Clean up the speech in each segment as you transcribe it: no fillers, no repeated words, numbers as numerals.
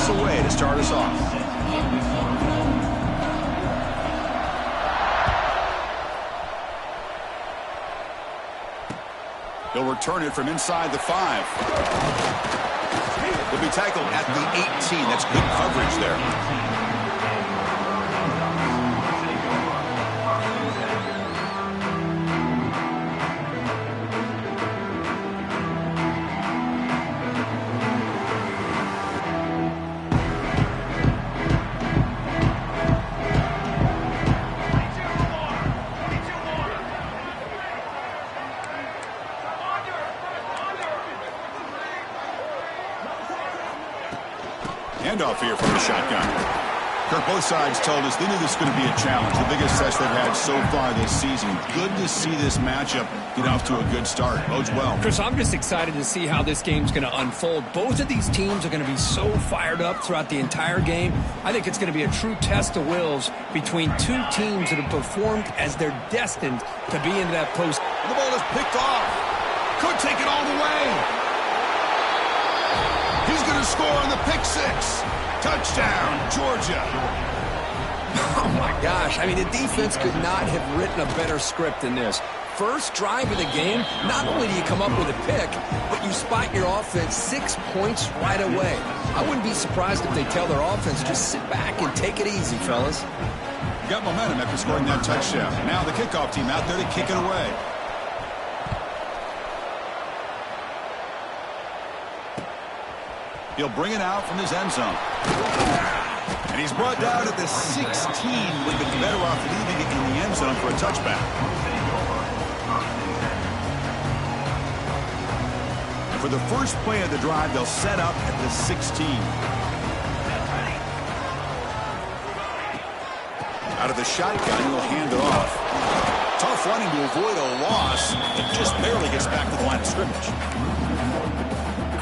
pass away to start us off. He'll return it from inside the 5. He'll be tackled at the 18. That's good coverage there. Handoff here from the shotgun. Kirk, both sides told us they knew this was going to be a challenge, the biggest test they've had so far this season. Good to see this matchup get off to a good start. Bodes well. Chris, I'm just excited to see how this game's going to unfold. Both of these teams are going to be so fired up throughout the entire game. I think it's going to be a true test of wills between two teams that have performed as they're destined to be into that post. And the ball is picked off. Could take it all the way. He's going to score on the pick 6. Touchdown, Georgia. Oh, my gosh. I mean, the defense could not have written a better script than this. First drive of the game, not only do you come up with a pick, but you spot your offense 6 points right away. I wouldn't be surprised if they tell their offense, just sit back and take it easy, fellas. Got momentum after scoring that touchdown. Now the kickoff team out there to kick it away. He'll bring it out from his end zone. And he's brought down at the 16. Would have been better off leaving it in the end zone for a touchback. And for the first play of the drive, they'll set up at the 16. Out of the shotgun, he'll hand it off. Tough running to avoid a loss. It just barely gets back to the line of scrimmage.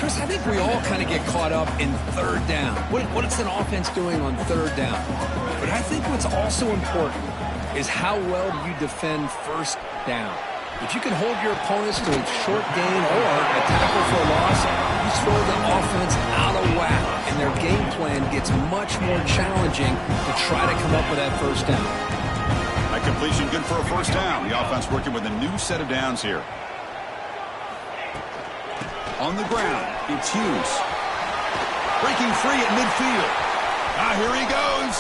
Chris, I think we all kind of get caught up in third down. What is an offense doing on third down? But I think what's also important is how well you defend first down. If you can hold your opponents to a short gain or a tackle for a loss, you throw the offense out of whack, and their game plan gets much more challenging to try to come up with that first down. That completion good for a first down. The offense working with a new set of downs here. On the ground, it's Hughes. Breaking free at midfield. Here he goes.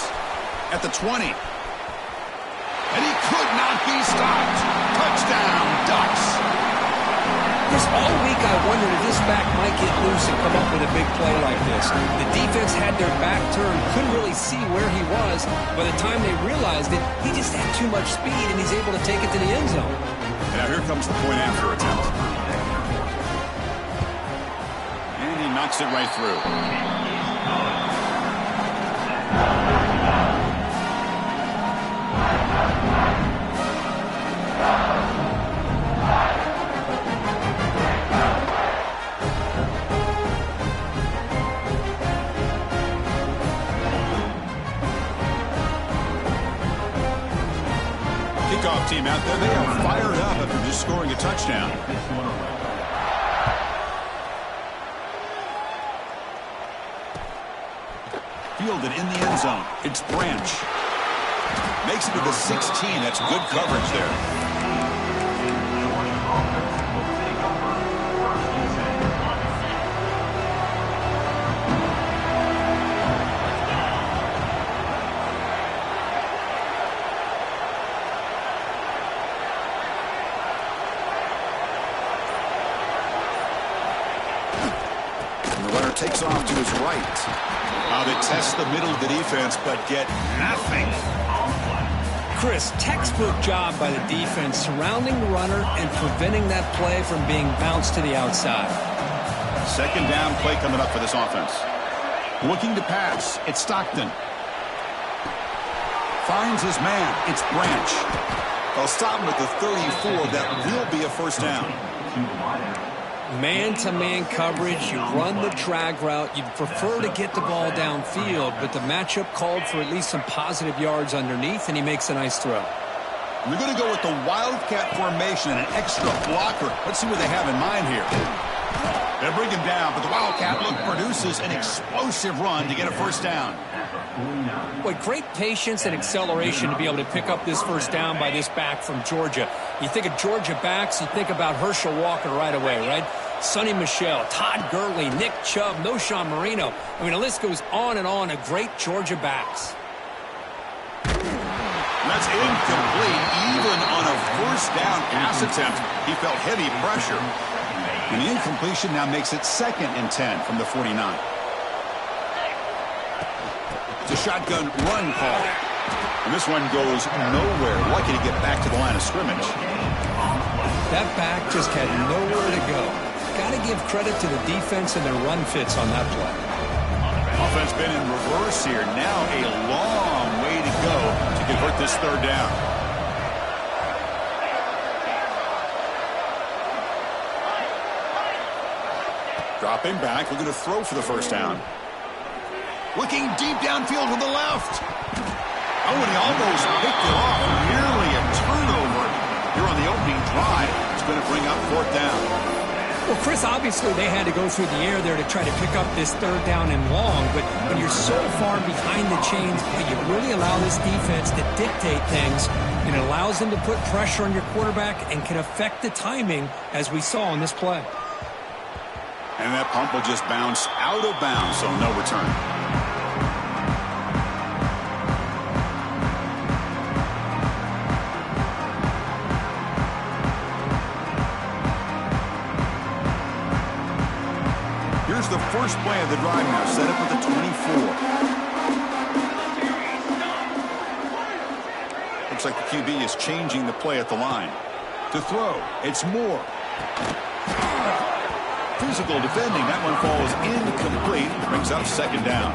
At the 20. And he could not be stopped. Touchdown, Ducks. Chris, all week I wondered if this back might get loose and come up with a big play like this. The defense had their back turned, couldn't really see where he was. By the time they realized it, he just had too much speed, and he's able to take it to the end zone. Now here comes the point after attempt. Knocks it right through. Kickoff team out there, they are fired up after just scoring a touchdown. Fielded in the end zone. It's Branch. Makes it to the 16. That's good coverage there. And the runner takes off to his right. They test the middle of the defense, but get nothing. Chris, textbook job by the defense surrounding the runner and preventing that play from being bounced to the outside. Second down play coming up for this offense. Looking to pass. It's Stockton. Finds his man. It's Branch. They'll stop him at the 34. That will be a first down. Man-to-man coverage, you run the drag route. You'd prefer to get the ball downfield, but the matchup called for at least some positive yards underneath, and he makes a nice throw. We're going to go with the Wildcat formation and an extra blocker. Let's see what they have in mind here. They bring him down, but the Wildcat look produces an explosive run to get a first down. Boy, great patience and acceleration to be able to pick up this first down by this back from Georgia. You think of Georgia backs, you think about Herschel Walker right away, right? Sonny Michel, Todd Gurley, Nick Chubb, Knowshon Marino. I mean, the list goes on and on of great Georgia backs. That's incomplete. Even on a first down pass attempt, he felt heavy pressure. And the incompletion now makes it 2nd and 10 from the 49. It's a shotgun run call. And this one goes nowhere. Lucky to get back to the line of scrimmage. That back just had nowhere to go. Got to give credit to the defense and their run fits on that play. Offense been in reverse here. Now a long way to go to convert this third down. Dropping back, looking to throw for the first down. Looking deep downfield to the left. Oh, and he almost picked it off. Nearly a turnover here on the opening drive. It's going to bring up 4th down. Well, Chris, obviously they had to go through the air there to try to pick up this third down and long, but when you're so far behind the chains, you really allow this defense to dictate things, and it allows them to put pressure on your quarterback and can affect the timing, as we saw on this play. And that pump will just bounce out of bounds, so no return. Here's the first play of the drive now, set up at the 24. Looks like the QB is changing the play at the line. To throw, it's Moore. Physical defending. That one falls incomplete. Brings up 2nd down.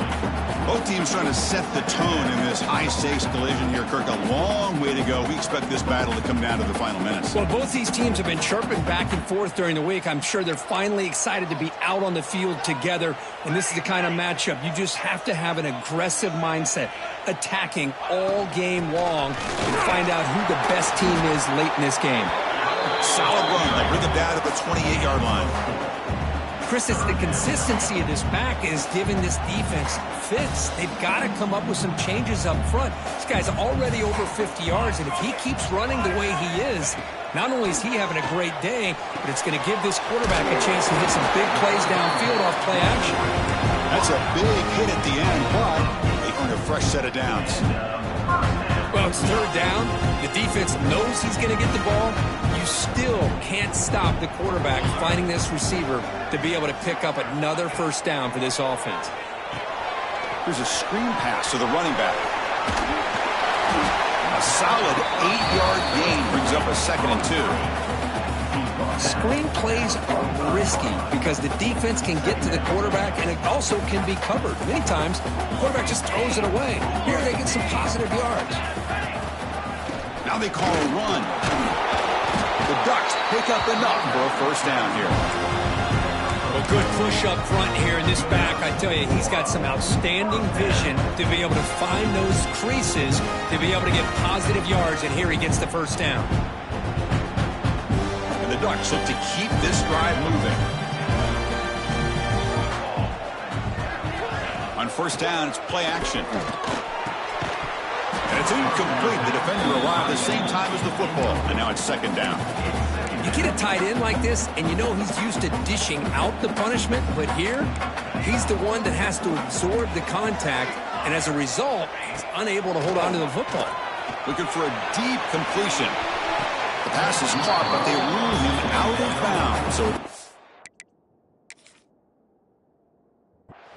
Both teams trying to set the tone in this high-stakes collision here, Kirk. A long way to go. We expect this battle to come down to the final minutes. Well, both these teams have been chirping back and forth during the week. I'm sure they're finally excited to be out on the field together. And this is the kind of matchup you just have to have an aggressive mindset, attacking all game long and find out who the best team is late in this game. Solid run. They bring it down to the 28-yard line. Chris, it's the consistency of this back is giving this defense fits. They've got to come up with some changes up front. This guy's already over 50 yards, and if he keeps running the way he is, not only is he having a great day, but it's going to give this quarterback a chance to hit some big plays downfield off play action. That's a big hit at the end, but they earn a fresh set of downs. Well, it's third down. The defense knows he's going to get the ball. You still can't stop the quarterback finding this receiver to be able to pick up another first down for this offense. Here's a screen pass to the running back. A solid 8-yard gain brings up a 2nd and 2. Screen plays are risky because the defense can get to the quarterback, and it also can be covered. Many times, the quarterback just throws it away. Here they get some positive yards. Now they call a run. The Ducks pick up enough for a first down here. A good push up front here in this back. I tell you, he's got some outstanding vision to be able to find those creases, to be able to get positive yards, and here he gets the first down. And the Ducks look to keep this drive moving. On first down, it's play action. And it's incomplete. The defender arrived the same time as the football, and now it's 2nd down. You get a tight end like this, and you know he's used to dishing out the punishment, but here, he's the one that has to absorb the contact, and as a result, he's unable to hold on to the football. Looking for a deep completion. The pass is caught, but they rule him out of bounds. So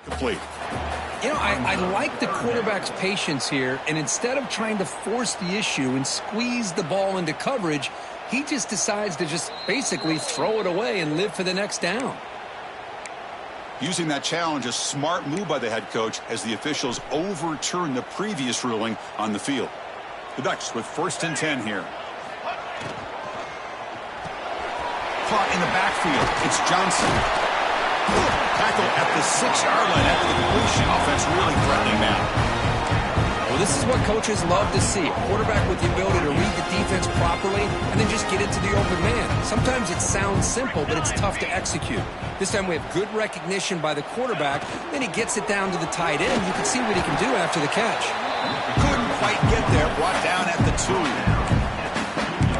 complete. You know, I like the quarterback's patience here, and instead of trying to force the issue and squeeze the ball into coverage, he just decides to just basically throw it away and live for the next down. Using that challenge, a smart move by the head coach as the officials overturn the previous ruling on the field. The Ducks with 1st and 10 here. Caught in the backfield. It's Johnson. Tackle at the 6-yard line after the completion. Offense really threatening now. Well, This is what coaches love to see. A quarterback with the ability to read the defense properly and then just get it to the open man. Sometimes it sounds simple, but it's tough to execute. This time we have good recognition by the quarterback. Then he gets it down to the tight end. You can see what he can do after the catch. Couldn't quite get there. Brought down at the 2.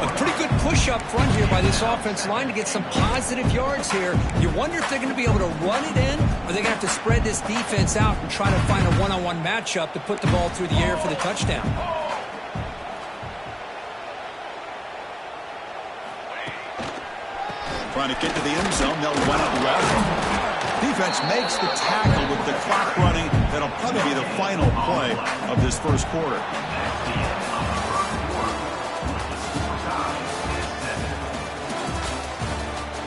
A pretty good push up front here by this offensive line to get some positive yards here. You wonder if they're going to be able to run it in, or they're going to have to spread this defense out and try to find a one-on-one matchup to put the ball through the air for the touchdown. Trying to get to the end zone. They'll run it left. Defense makes the tackle with the clock running. That'll probably be the final play of this first quarter.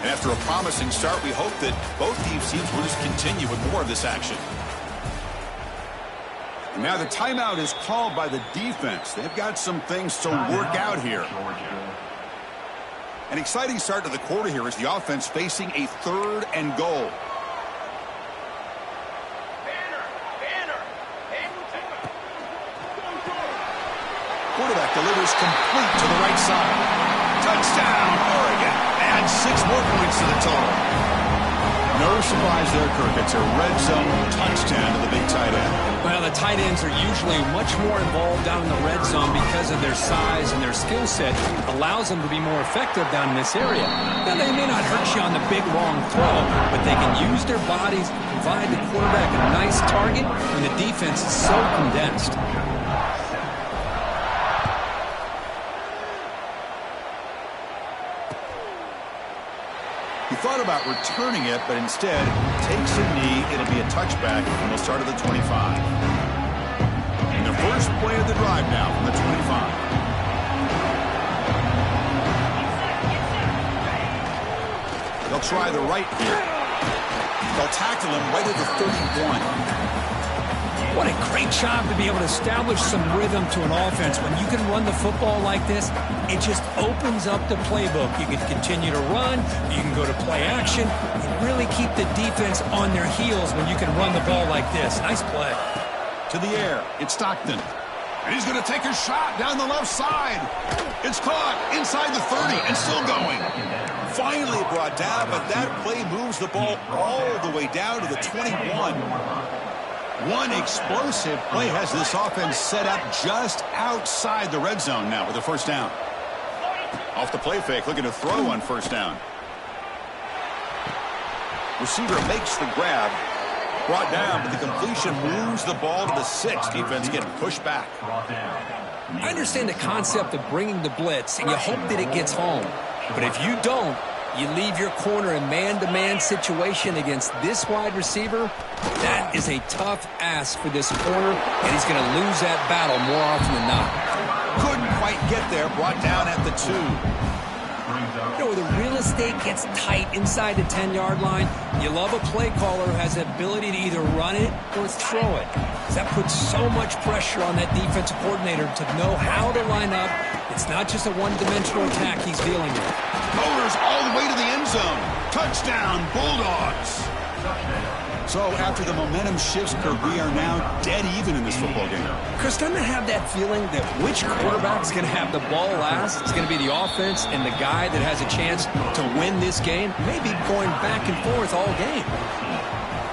And after a promising start, we hope that both teams will just continue with more of this action. Now the timeout is called by the defense. They've got some things to work out here. An exciting start to the quarter here as the offense facing a 3rd and goal. Quarterback delivers complete to the right side. Touchdown, Oregon. Add 6 more points to the total. No surprise there, Kirk. It's a red zone touchdown to the big tight end. Well, the tight ends are usually much more involved down in the red zone because of their size and their skill set. Allows them to be more effective down in this area. Now, they may not hurt you on the big, long throw, but they can use their bodies to provide the quarterback a nice target when the defense is so condensed. He thought about returning it, but instead takes a knee. It'll be a touchback, and they'll start at the 25. And the first play of the drive now from the 25. They'll try the right here. They'll tackle him right at the 31. What a great job to be able to establish some rhythm to an offense. When you can run the football like this, it just opens up the playbook. You can continue to run. You can go to play action. You really keep the defense on their heels when you can run the ball like this. Nice play. To the air. It's Stockton. And he's going to take a shot down the left side. It's caught inside the 30 and still going. Finally brought down, but that play moves the ball all the way down to the 21. One explosive play has this offense set up just outside the red zone now with a first down. Off the play fake, looking to throw on first down. Receiver makes the grab. Brought down, but the completion moves the ball to the 6. Defense getting pushed back. I understand the concept of bringing the blitz, and you hope that it gets home. But if you don't, you leave your corner in man-to-man situation against this wide receiver. That is a tough ask for this corner, and he's going to lose that battle more often than not. Couldn't quite get there. Brought down at the 2. You know, where the real estate gets tight inside the 10-yard line, you love a play caller who has the ability to either run it or throw it. That puts so much pressure on that defensive coordinator to know how to line up. It's not just a one-dimensional attack he's dealing with. Motors all the way to the end zone. Touchdown, Bulldogs. So after the momentum shifts, Kirk, we are now dead even in this football game. Chris, doesn't it have that feeling that which quarterback's going to have the ball last? It's going to be the offense and the guy that has a chance to win this game. Maybe going back and forth all game.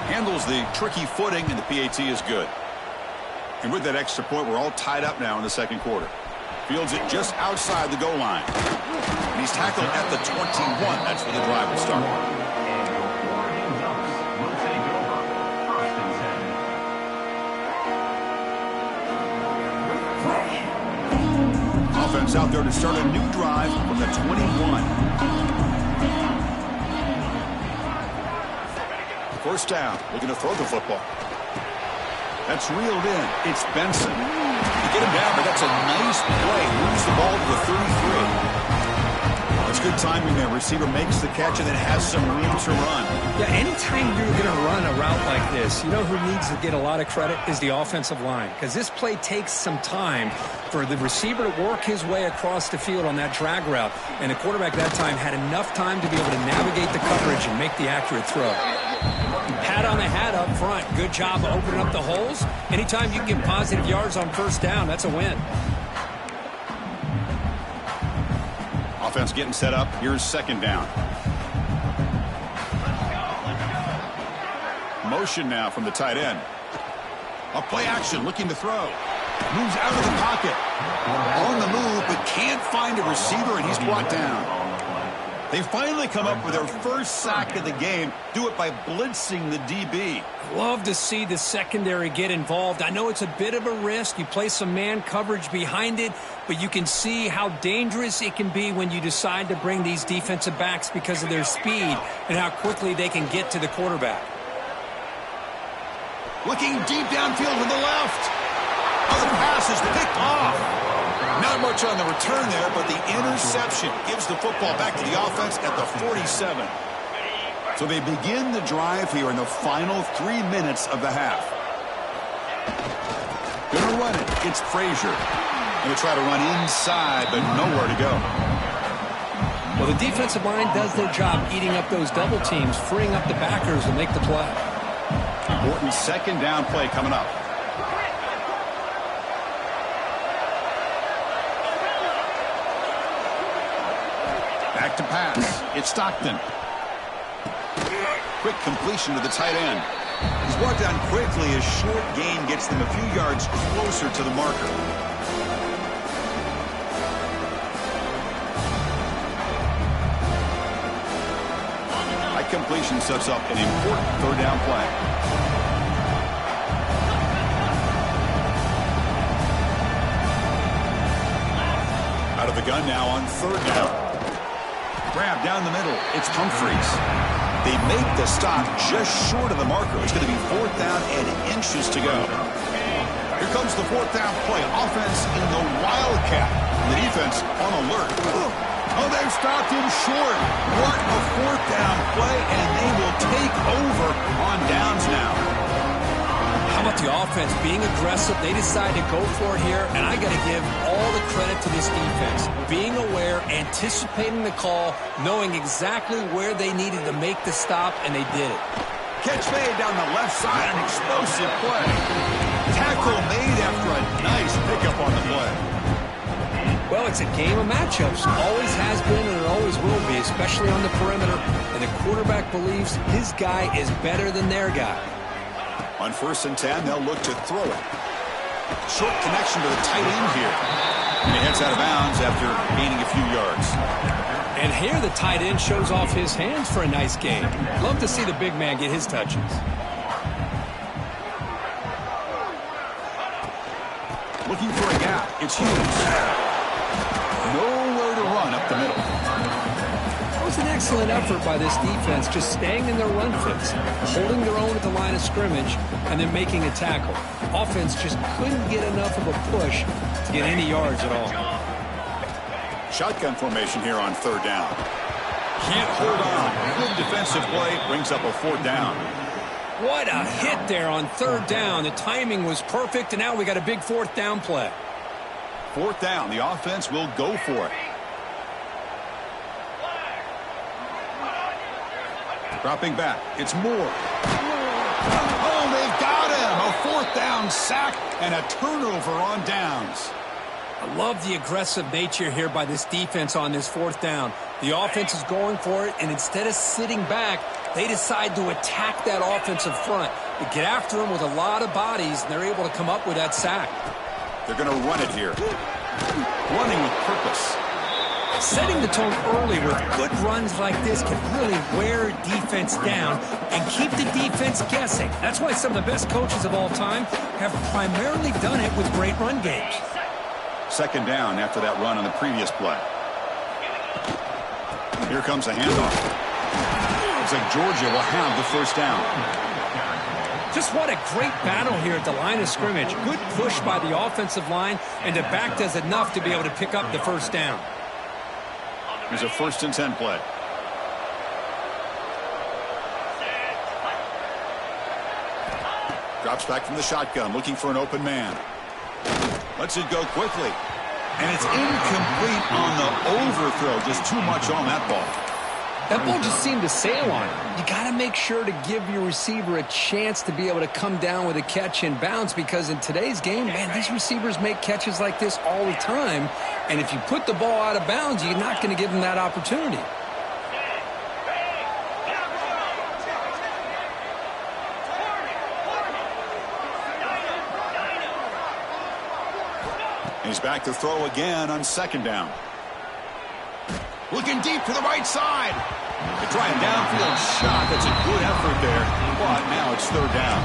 Handles the tricky footing, and the PAT is good. And with that extra point, we're all tied up now in the second quarter. Fields it just outside the goal line. And he's tackled at the 21. That's where the drive will start. Offense out there to start a new drive from the 21. First down, looking to throw the football. That's reeled in. It's Benson. You get him down, but that's a nice play. Moves the ball to the 33. That's good timing there. Receiver makes the catch and then has some room to run. Yeah, anytime you're going to run a route like this, you know who needs to get a lot of credit is the offensive line. Because this play takes some time for the receiver to work his way across the field on that drag route. And the quarterback that time had enough time to be able to navigate the coverage and make the accurate throw. pat on the hat up front. Good job of opening up the holes. Anytime you can get positive yards on first down, that's a win. Offense getting set up. Here's second down. Motion now from the tight end. A play action, looking to throw. Moves out of the pocket. On the move, but can't find a receiver, and he's brought down. They finally come up with their first sack of the game. Do it by blitzing the DB. Love to see the secondary get involved. I know it's a bit of a risk. You play some man coverage behind it, but you can see how dangerous it can be when you decide to bring these defensive backs because of their speed and how quickly they can get to the quarterback. Looking deep downfield to the left. Oh, the pass is picked off. Not much on the return there, but the interception gives the football back to the offense at the 47. So they begin the drive here in the final 3 minutes of the half. Gonna run it. It's Frazier. Gonna try to run inside, but nowhere to go. Well, the defensive line does their job eating up those double teams, freeing up the backers to make the play. Important second down play coming up. Back to pass. It's Stockton. Quick completion to the tight end. He's brought down quickly. A short gain gets them a few yards closer to the marker. High completion sets up an important third down play. Out of the gun now on third down. Grab down the middle. It's Humphreys. They make the stop just short of the marker. It's going to be fourth down and inches to go. Here comes the fourth down play. Offense in the Wildcat. The defense on alert. Oh, they've stopped him short. What a fourth down play, and they will take over on downs now. How about the offense being aggressive? They decide to go for it here, and I got to give all the credit to this defense. Being aware, anticipating the call, knowing exactly where they needed to make the stop, and they did it. Catch made down the left side, an explosive play. Tackle made after a nice pickup on the play. Well, it's a game of matchups. Always has been and it always will be, especially on the perimeter. And the quarterback believes his guy is better than their guy. On 1st and 10, they'll look to throw it. Short connection to the tight end here. And he heads out of bounds after gaining a few yards. And here the tight end shows off his hands for a nice game. Love to see the big man get his touches. Looking for a gap. It's Hughes. Nowhere to run up the middle. That was an excellent effort by this defense, just staying in their run fits, holding their own at the line of scrimmage, and then making a tackle. Offense just couldn't get enough of a push to get any yards at all. Shotgun formation here on third down. Can't hold on. Good defensive play brings up a fourth down. What a hit there on third down. The timing was perfect, and now we got a big fourth down play. Fourth down. The offense will go for it. Dropping back. It's Moore. Oh, they've got him. A fourth down sack and a turnover on downs. I love the aggressive nature here by this defense on this fourth down. The offense is going for it, and instead of sitting back, they decide to attack that offensive front. They get after them with a lot of bodies, and they're able to come up with that sack. They're going to run it here. Running with purpose. Setting the tone early with good runs like this can really wear a defense down and keep the defense guessing. That's why some of the best coaches of all time have primarily done it with great run games. Second down after that run on the previous play. Here comes a handoff. Looks like Georgia will have the first down. Just what a great battle here at the line of scrimmage. Good push by the offensive line, and the back does enough to be able to pick up the first down. Here's a 1st and 10 play. Drops back from the shotgun, looking for an open man. Lets it go quickly. And it's incomplete on the overthrow. Just too much on that ball. That ball just seemed to sail on him. You got to make sure to give your receiver a chance to be able to come down with a catch and bounce, because in today's game, man, these receivers make catches like this all the time. And if you put the ball out of bounds, you're not going to give them that opportunity. He's back to throw again on second down. Looking deep to the right side. They try a downfield shot. That's a good effort there. But now it's third down.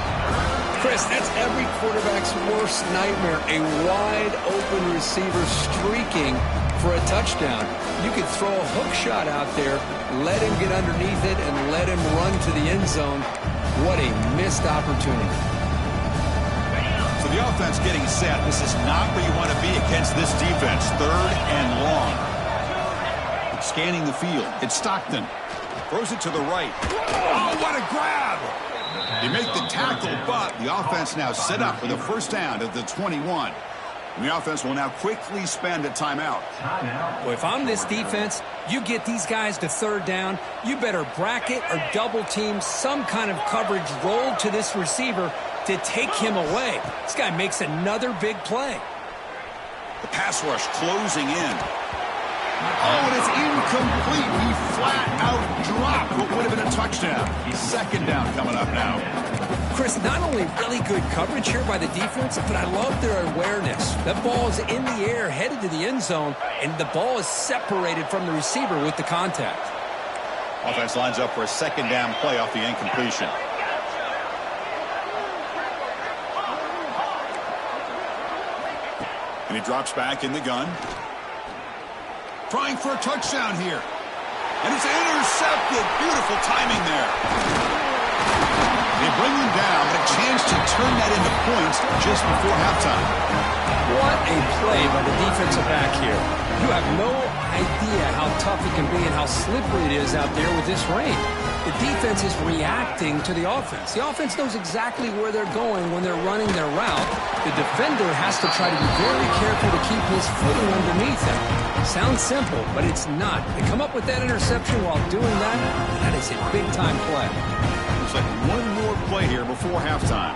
Chris, that's every quarterback's worst nightmare. A wide-open receiver streaking for a touchdown. You could throw a hook shot out there, let him get underneath it, and let him run to the end zone. What a missed opportunity. So the offense getting set. This is not where you want to be against this defense. Third and long. Scanning the field. It's Stockton. Throws it to the right. Oh, what a grab! They make the tackle, but the offense now set up for the first down at the 21. And the offense will now quickly spend a timeout. Well, if I'm this defense, you get these guys to third down, you better bracket or double team some kind of coverage rolled to this receiver to take him away. This guy makes another big play. The pass rush closing in. Oh, and it's incomplete. He flat out dropped what would have been a touchdown. Second down coming up now. Chris, not only really good coverage here by the defense, but I love their awareness. That ball is in the air, headed to the end zone, and the ball is separated from the receiver with the contact. Offense lines up for a second down play off the incompletion. And he drops back in the gun. Trying for a touchdown here. And it's intercepted. Beautiful timing there. They bring him down. A chance to turn that into points just before halftime. What a play by the defensive back here. You have no idea how tough it can be and how slippery it is out there with this rain. The defense is reacting to the offense. The offense knows exactly where they're going when they're running their route. The defender has to try to be very careful to keep his footing underneath him. Sounds simple, but it's not. They come up with that interception while doing that. That is a big-time play. Looks like one more play here before halftime.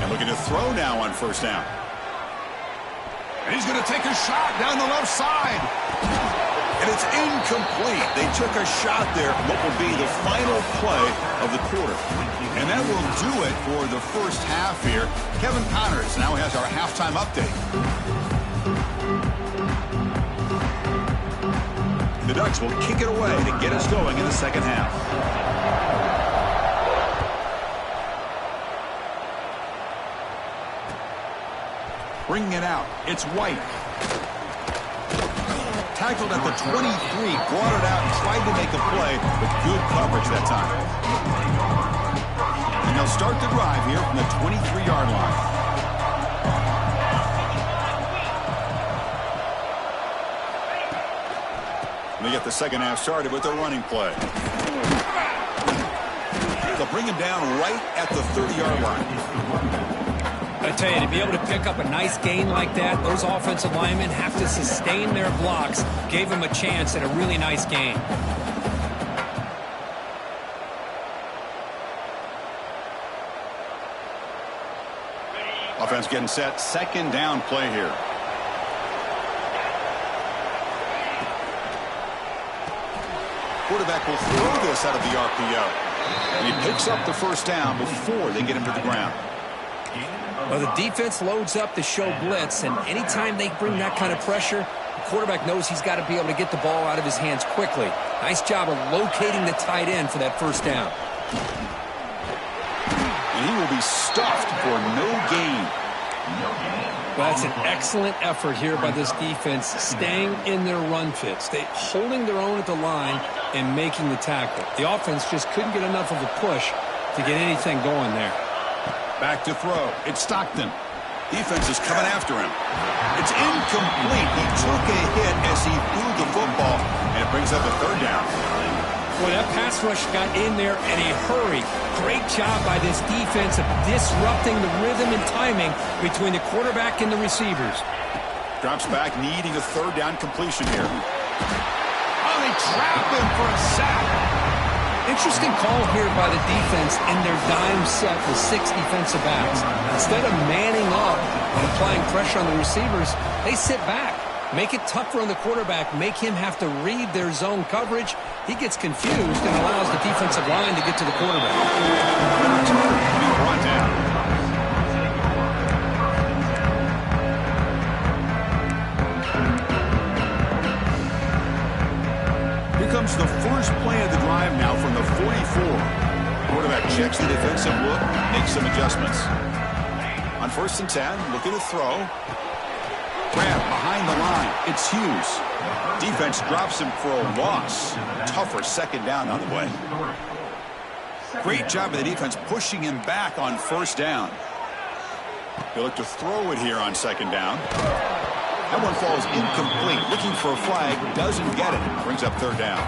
And looking to throw now on first down. And he's going to take a shot down the left side. And it's incomplete. They took a shot there, what will be the final play of the quarter. And that will do it for the first half here. Kevin Connors now has our halftime update. The Ducks will kick it away to get us going in the second half. Bringing it out, it's White. Tackled at the 23, brought it out and tried to make a play, but good coverage that time. And they'll start the drive here from the 23-yard line. And they get the second half started with their running play. They'll bring him down right at the 30-yard line. I tell you, to be able to pick up a nice gain like that, those offensive linemen have to sustain their blocks. Gave him a chance at a really nice gain. Offense getting set. Second down play here. Quarterback will throw this out of the RPO. And he picks up the first down before they get him to the ground. Well, the defense loads up to show blitz, and anytime they bring that kind of pressure, the quarterback knows he's got to be able to get the ball out of his hands quickly. Nice job of locating the tight end for that first down. And he will be stuffed for no gain. Well, that's an excellent effort here by this defense, staying in their run fits. They holding their own at the line and making the tackle. The offense just couldn't get enough of a push to get anything going there. Back to throw. It's Stockton. Defense is coming after him. It's incomplete. He took a hit as he threw the football, and it brings up a third down. Well, that pass rush got in there in a hurry. Great job by this defense of disrupting the rhythm and timing between the quarterback and the receivers. Drops back, needing a third down completion here. Oh, they trap him for a sack. Interesting call here by the defense in their dime set with 6 defensive backs. Instead of manning up and applying pressure on the receivers, they sit back. Make it tougher on the quarterback. Make him have to read their zone coverage. He gets confused and allows the defensive line to get to the quarterback. Brought down. Here comes the first play of the drive now from the 44. Quarterback checks the defensive look, makes some adjustments. On 1st and 10, looking to throw. Grab behind the line. It's Hughes. Defense drops him for a loss. Tougher 2nd down on the way. Great job of the defense pushing him back on 1st down. He'll look to throw it here on 2nd down. That one falls incomplete. Looking for a flag. Doesn't get it. Brings up 3rd down.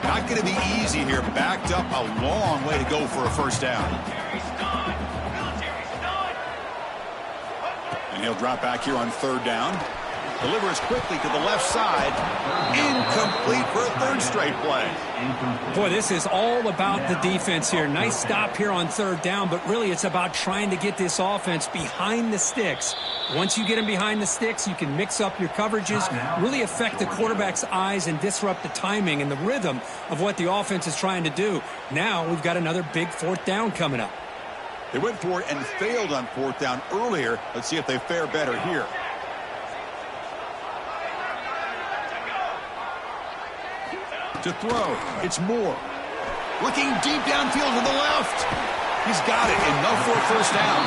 Not going to be easy here. Backed up a long way to go for a 1st down. And he'll drop back here on 3rd down. Delivers quickly to the left side. Incomplete for a 3rd straight play. Boy, this is all about the defense here. Nice stop here on 3rd down, but really it's about trying to get this offense behind the sticks. Once you get them behind the sticks, you can mix up your coverages, really affect the quarterback's eyes and disrupt the timing and the rhythm of what the offense is trying to do. Now we've got another big 4th down coming up. They went for it and failed on 4th down earlier. Let's see if they fare better here. To throw, it's Moore. Looking deep downfield to the left. He's got it, enough for a 1st down.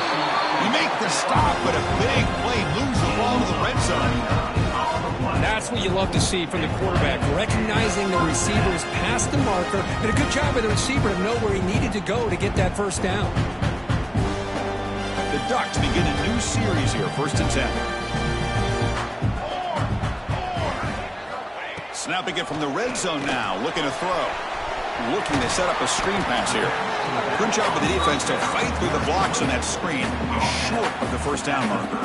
He make the stop, but a big play moves the ball to the red zone. That's what you love to see from the quarterback, recognizing the receiver's past the marker, and a good job by the receiver to know where he needed to go to get that 1st down. The Ducks begin a new series here, 1st and 10. Snapping it from the red zone now, looking to throw. Looking to set up a screen pass here. Good job of the defense to fight through the blocks on that screen. He's short of the 1st down marker.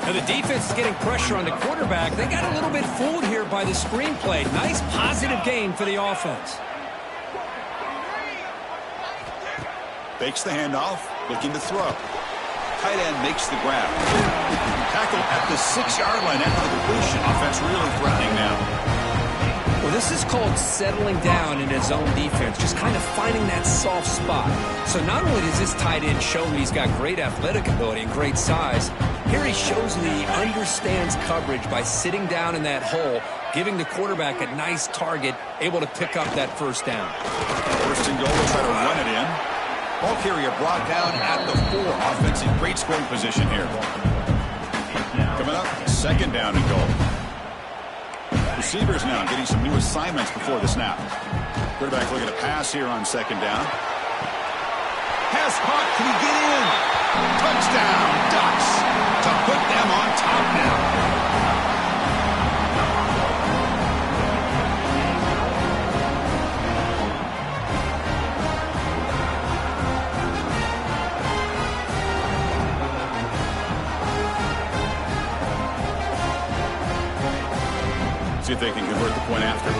Now the defense is getting pressure on the quarterback. They got a little bit fooled here by the screen play. Nice positive gain for the offense. Fakes the handoff, looking to throw. Tight end makes the grab. Tackle at the 6-yard line after the completion. Offense really threatening now. Well, this is called settling down in his own defense, just kind of finding that soft spot. So not only does this tight end show he's got great athletic ability and great size, here he shows that he understands coverage by sitting down in that hole, giving the quarterback a nice target, able to pick up that 1st down. 1st and goal, will try to run it in. Ball carrier brought down at the 4. Offense in great scoring position here. Coming up, 2nd down and goal. Receivers now getting some new assignments before the snap. Quarterback looking to pass here on 2nd down. Pass caught. Can he get in? Touchdown, Ducks, to put them on top now. See if they can convert the point after.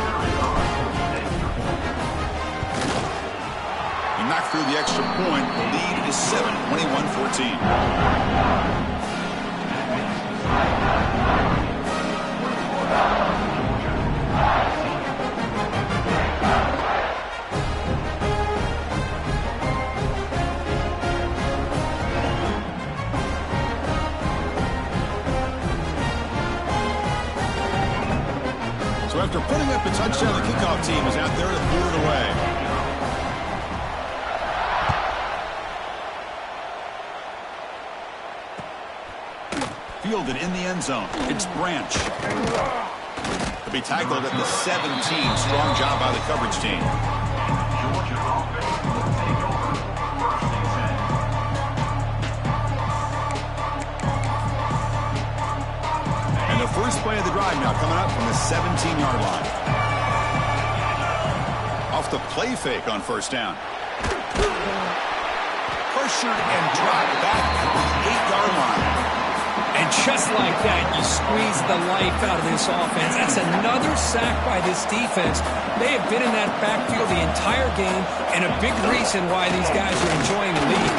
He knocked through the extra point. The lead is 7, 21-14. So after putting up a touchdown, the kickoff team is out there to boot it away. Fielded in the end zone. It's Branch. To be tackled at the 17. Strong job by the coverage team. First play of the drive now coming up from the 17-yard line. Off the play fake on 1st down. Pressured and dropped back at the 8-yard line. And just like that, you squeeze the life out of this offense. That's another sack by this defense. They have been in that backfield the entire game, and a big reason why these guys are enjoying the lead.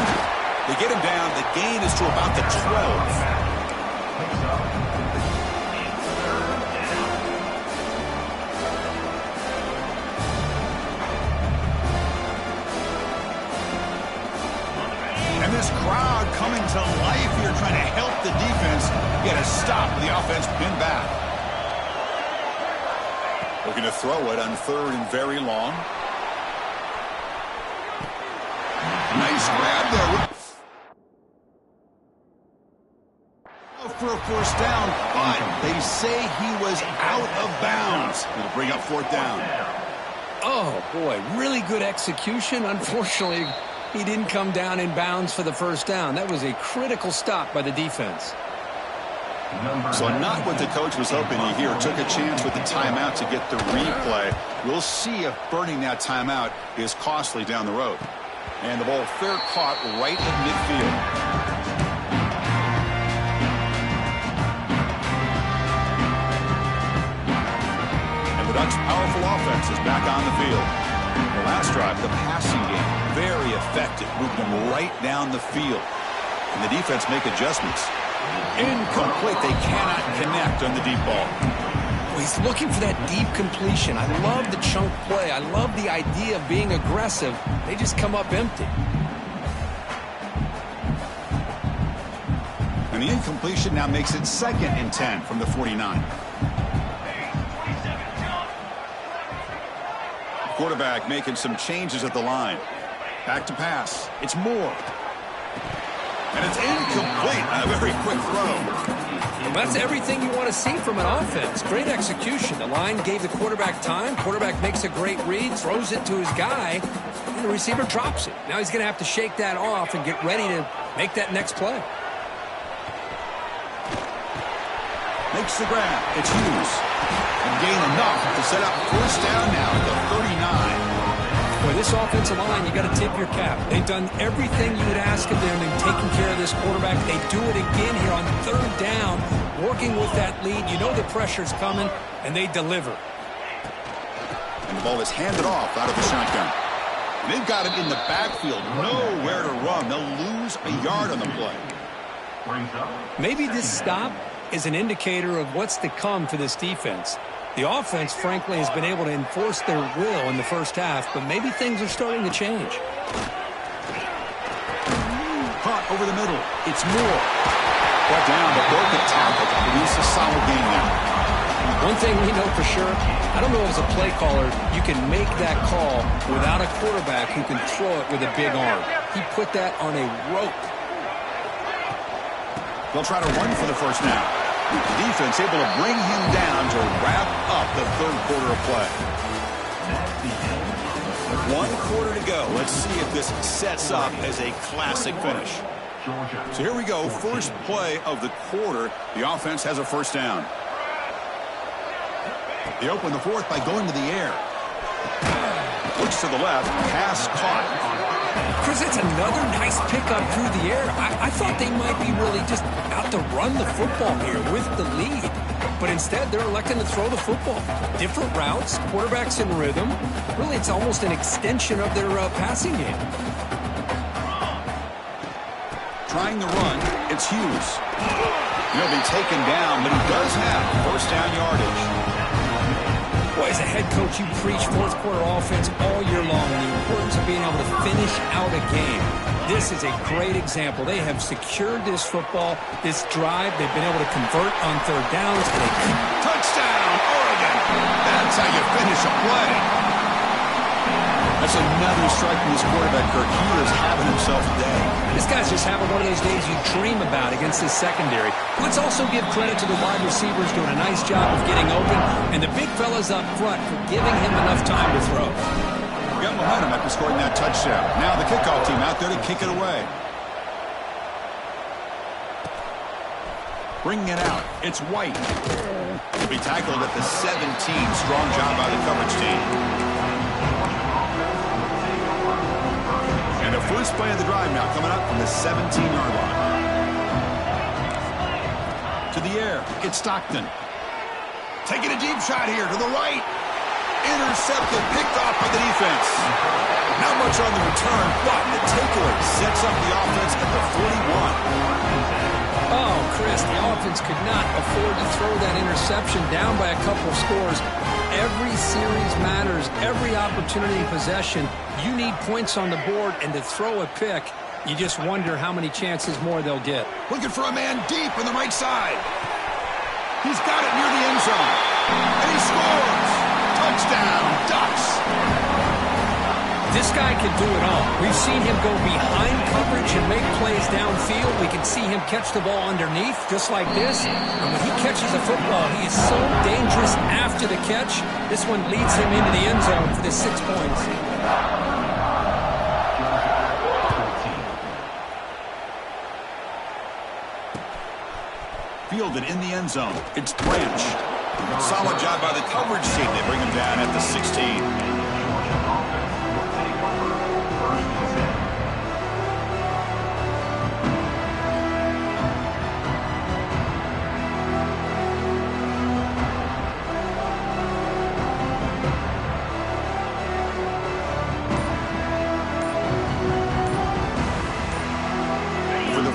They get him down. The gain is to about the 12. This crowd coming to life here, trying to help the defense get a stop. The offense pinned back. Looking to throw it on 3rd and very long. Nice grab there. For a first down, but they say he was out of bounds. It'll bring up 4th down. Oh, boy, really good execution. Unfortunately, he didn't come down in bounds for the first down. That was a critical stop by the defense. So not what the coach was hoping to hear. Took a chance with the timeout to get the replay. We'll see if burning that timeout is costly down the road. And the ball fair caught right at midfield. And the Ducks' powerful offense is back on the field. The last drive, the passing game, very effective, moving them right down the field. And the defense make adjustments. Incomplete. They cannot connect on the deep ball. Well, he's looking for that deep completion. I love the chunk play. I love the idea of being aggressive. They just come up empty. And the incompletion now makes it 2nd and 10 from the 49. Quarterback making some changes at the line. Back to pass. It's Moore. And it's incomplete. A very quick throw. Well, that's everything you want to see from an offense. Great execution. The line gave the quarterback time. Quarterback makes a great read, throws it to his guy, and the receiver drops it. Now he's going to have to shake that off and get ready to make that next play. Makes the grab. It's Hughes. And gain enough to set up 1st down now at the 39. Boy, this offensive line, you got to tip your cap. They've done everything you would ask of them in taking care of this quarterback. They do it again here on 3rd down, working with that lead. You know the pressure's coming, and they deliver. And the ball is handed off out of the shotgun. And they've got it in the backfield. Nowhere to run. They'll lose a yard on the play. Maybe this stop is an indicator of what's to come for this defense. The offense, frankly, has been able to enforce their will in the first half, but maybe things are starting to change. Caught over the middle. It's Moore. Brought down, but broke the tackle to produce a solid game now. One thing we know for sure, I don't know as a play caller, you can make that call without a quarterback who can throw it with a big arm. He put that on a rope. They'll try to run for the first down. The defense able to bring him down to wrap up the 3rd quarter of play. 1 quarter to go. Let's see if this sets up as a classic finish. So here we go. First play of the quarter. The offense has a 1st down. They open the 4th by going to the air. Looks to the left. Pass caught. Chris, it's another nice pickup through the air. I thought they might be really just out to run the football here with the lead. But instead, they're electing to throw the football. Different routes, quarterbacks in rhythm. Really, it's almost an extension of their passing game. Trying to run, it's Hughes. He'll be taken down, but he does have 1st down yardage. Boy, as a head coach, you preach 4th quarter offense all year long, and the importance of being able to finish out a game. This is a great example. They have secured this football, this drive. They've been able to convert on 3rd downs. Touchdown, Oregon! That's how you finish a play. That's another strike from this quarterback, Kirk. He is having himself a day. This guy's just having one of those days you dream about against this secondary. Let's also give credit to the wide receivers doing a nice job of getting open, and the big fellas up front for giving him enough time to throw. Got momentum after scoring that touchdown. Now the kickoff team out there to kick it away. Bringing it out, it's White. He'll be tackled at the 17. Strong job by the coverage team. First play of the drive now coming up from the 17-yard line. To the air. It's Stockton. Taking a deep shot here to the right. Intercepted, picked off by the defense. Not much on the return, but the takeaway sets up the offense at the 41. Oh, Chris, the offense could not afford to throw that interception down by a couple of scores. Every series matters. Every opportunity and possession, you need points on the board, and to throw a pick, you just wonder how many chances more they'll get. Looking for a man deep on the right side. He's got it near the end zone. And he scores. Touchdown, Ducks. This guy can do it all. We've seen him go behind coverage and make plays downfield. We can see him catch the ball underneath, just like this. And when he catches a football, he is so dangerous after the catch. This one leads him into the end zone for the 6 points. Fielded in the end zone. It's Branch. Solid job by the coverage team. They bring him down at the 16.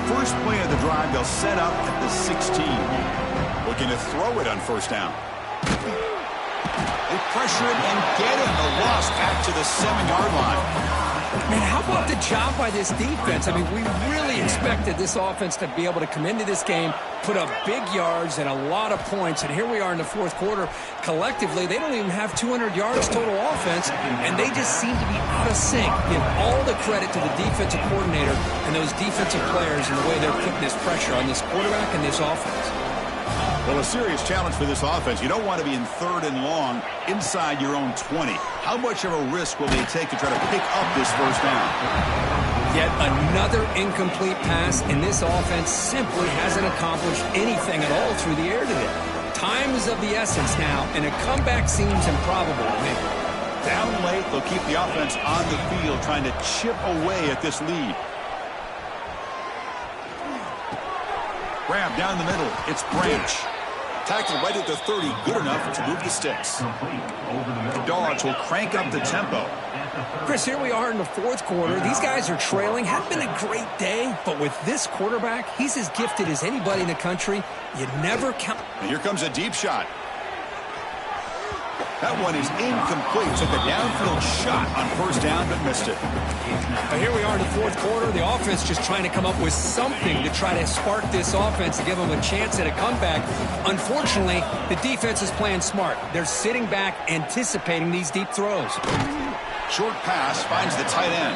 First play of the drive, they'll set up at the 16. Looking to throw it on first down. They pressure him and get him. A loss back to the 7-yard line. Man, how about the job by this defense? I mean, we really expected this offense to be able to come into this game, put up big yards and a lot of points, and here we are in the fourth quarter. Collectively, they don't even have 200 yards total offense, and they just seem to be out of sync. Give all the credit to the defensive coordinator and those defensive players and the way they're putting this pressure on this quarterback and this offense. Well, a serious challenge for this offense. You don't want to be in 3rd and long inside your own 20. How much of a risk will they take to try to pick up this first down? Yet another incomplete pass, and this offense simply hasn't accomplished anything at all through the air today. Time is of the essence now, and a comeback seems improbable to me. Down late, they'll keep the offense on the field trying to chip away at this lead. Grab down the middle. It's Branch. Tackled right at the 30. Good enough to move the sticks. The Dogs will crank up the tempo. Chris, here we are in the fourth quarter. These guys are trailing. Hadn't been a great day, but with this quarterback, he's as gifted as anybody in the country. You never count. And here comes a deep shot. That one is incomplete. Took a downfield shot on first down, but missed it. But here we are in the fourth quarter. The offense just trying to come up with something to try to spark this offense and give them a chance at a comeback. Unfortunately, the defense is playing smart. They're sitting back, anticipating these deep throws. Short pass finds the tight end.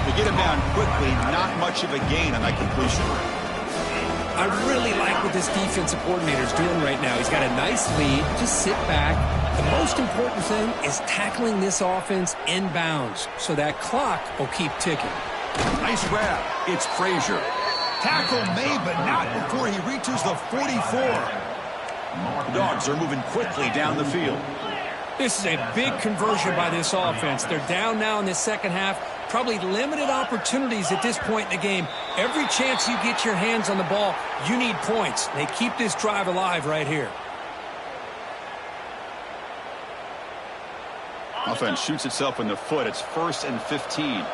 To get him down quickly, not much of a gain on that completion. I really like what this defensive coordinator is doing right now. He's got a nice lead. Just sit back. The most important thing is tackling this offense inbounds so that clock will keep ticking. Nice grab. It's Frazier. Tackle made, but not before he reaches the 44. The Dogs are moving quickly down the field. This is a big conversion by this offense. They're down now in the second half. Probably limited opportunities at this point in the game. Every chance you get your hands on the ball, you need points. They keep this drive alive right here. Offense shoots itself in the foot. It's 1st and 15.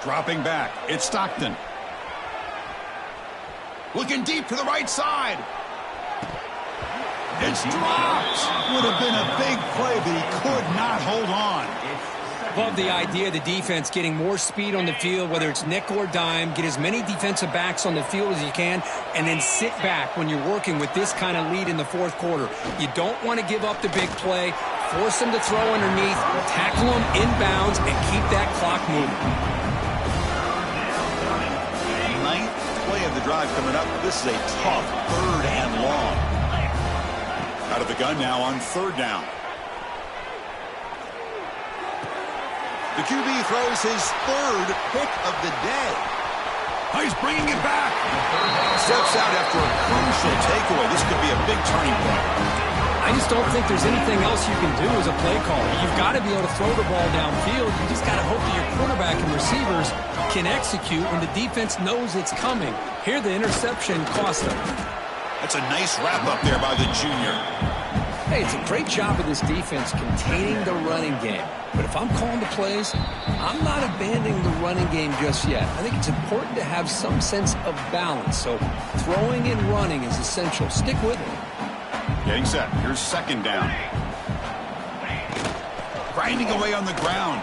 Dropping back. It's Stockton. Looking deep to the right side. It's dropped. Would have been a big play, but he could not hold on. Love the idea of the defense getting more speed on the field, whether it's nickel or dime. Get as many defensive backs on the field as you can, and then sit back when you're working with this kind of lead in the fourth quarter. You don't want to give up the big play. Force them to throw underneath, tackle them inbounds, and keep that clock moving. 9th play of the drive coming up. This is a tough 3rd and long. Out of the gun now on 3rd down. The QB throws his 3rd pick of the day. He's bringing it back. Steps out after a crucial takeaway. This could be a big turning point. I I just don't think there's anything else you can do as a play caller. You've got to be able to throw the ball downfield. You just got to hope that your quarterback and receivers can execute when the defense knows it's coming. Here, the interception cost them. That's a nice wrap-up there by the junior. Hey, it's a great job of this defense containing the running game. But if I'm calling the plays, I'm not abandoning the running game just yet. I think it's important to have some sense of balance. So throwing and running is essential. Stick with it. Getting set. Here's second down. Grinding away on the ground.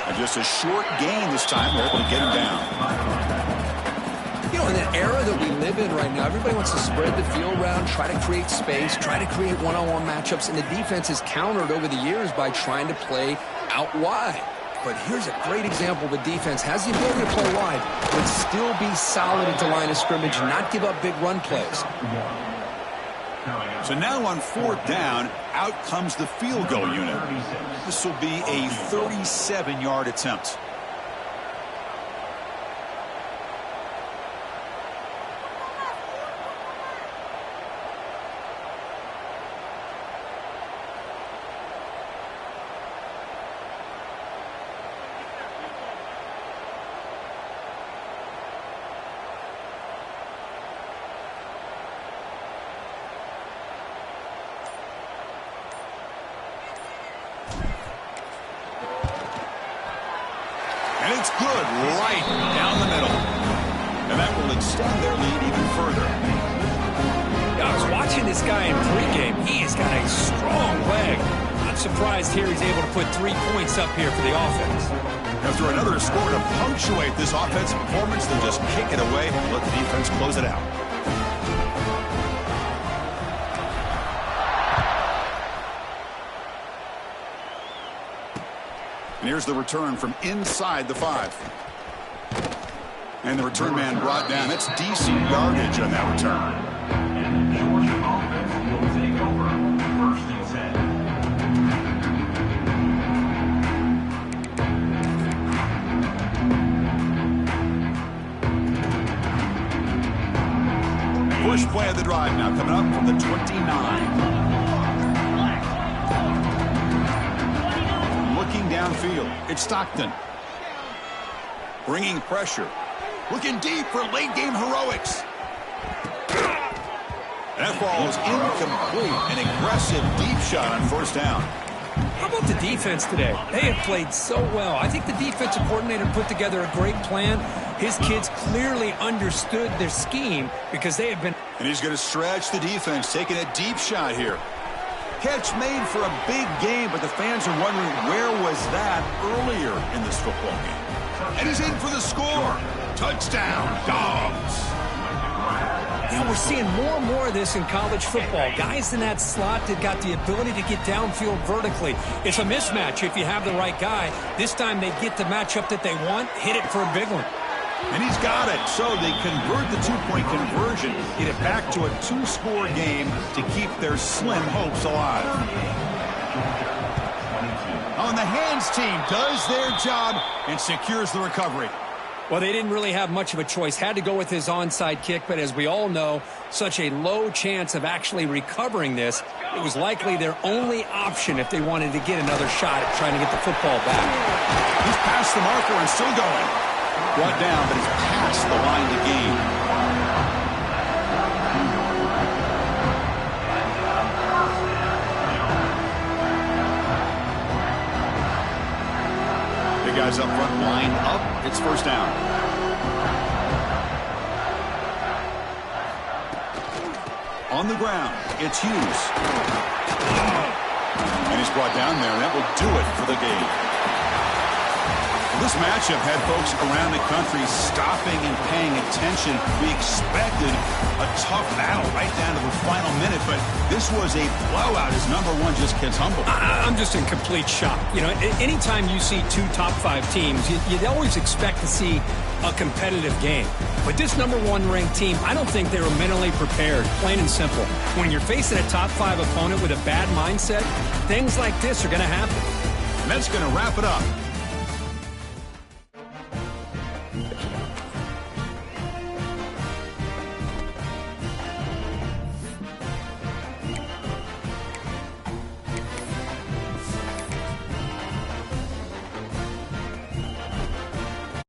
And just a short gain this time. They're able to get him down. You know, in the era that we live in right now, everybody wants to spread the field around, try to create space, try to create one-on-one matchups, and the defense is countered over the years by trying to play out wide. But here's a great example. The defense has the ability to play wide, but still be solid at the line of scrimmage and not give up big run plays. So now on fourth down, out comes the field goal unit. This will be a 37-yard attempt. And it's good right down the middle. And that will extend their lead even further. I was watching this guy in pregame. He has got a strong leg. Not surprised here he's able to put 3 points up here for the offense. After another score to punctuate this offensive performance, they'll just kick it away and let the defense close it out. And here's the return from inside the 5. And the return man brought down. That's decent yardage on that return. And the Georgia offense will take over 1st and 10. Push play of the drive now coming up from the 29. Looking downfield, it's Stockton. Bringing pressure. Looking deep for late-game heroics. That ball is incomplete. An aggressive deep shot on first down. How about the defense today? They have played so well. I think the defensive coordinator put together a great plan. His kids clearly understood their scheme because they have been... And he's going to stretch the defense, taking a deep shot here. Catch made for a big game, but the fans are wondering where was that earlier in this football game. And he's in for the score. Touchdown, Dogs. You know, we're seeing more and more of this in college football. Guys in that slot that got the ability to get downfield vertically. It's a mismatch if you have the right guy. This time they get the matchup that they want, hit it for a big one. And he's got it. So they convert the two-point conversion, get it back to a 2-score game to keep their slim hopes alive. Oh, and the hands team does their job and secures the recovery. Well, they didn't really have much of a choice. Had to go with his onside kick, but as we all know, such a low chance of actually recovering this. It was likely their only option if they wanted to get another shot at trying to get the football back. He's past the marker and still going. Brought down, but he's past the line to gain. Big guys up front, line up. It's first down. On the ground, it's Hughes. And he's brought down there, and that will do it for the game. This matchup had folks around the country stopping and paying attention. We expected a tough battle right down to the final minute, but this was a blowout as number one just gets humbled. I'm just in complete shock. You know, anytime you see 2 top-5 teams, you'd always expect to see a competitive game. But this number 1 ranked team, I don't think they were mentally prepared, plain and simple. When you're facing a top-5 opponent with a bad mindset, things like this are going to happen. And that's going to wrap it up.